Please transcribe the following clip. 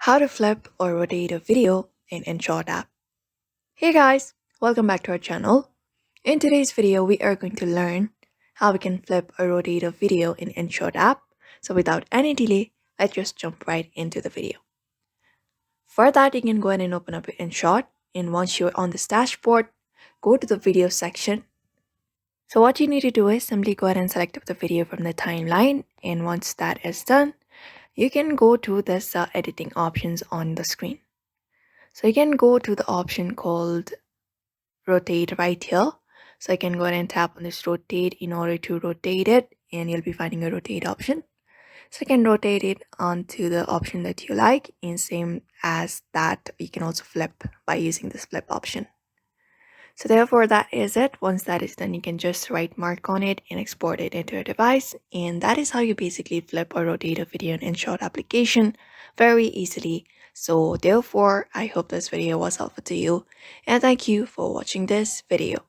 How to flip or rotate a video in InShot app. Hey guys, welcome back to our channel. In today's video, we are going to learn how we can flip or rotate a video in InShot app. So without any delay, let's just jump right into the video. For that, you can go ahead and open up InShot, and once you're on this dashboard, go to the video section. So what you need to do is simply go ahead and select up the video from the timeline, and once that is done, you can go to this editing options on the screen. So you can go to the option called rotate right here. So I can go ahead and tap on this rotate in order to rotate it, and you'll be finding a rotate option. So you can rotate it onto the option that you like, and same as that, you can also flip by using this flip option. So therefore that is it. Once that is done, you can just right mark on it and export it into your device. And that is how you basically flip or rotate a video in InShot application very easily. So therefore, I hope this video was helpful to you, and thank you for watching this video.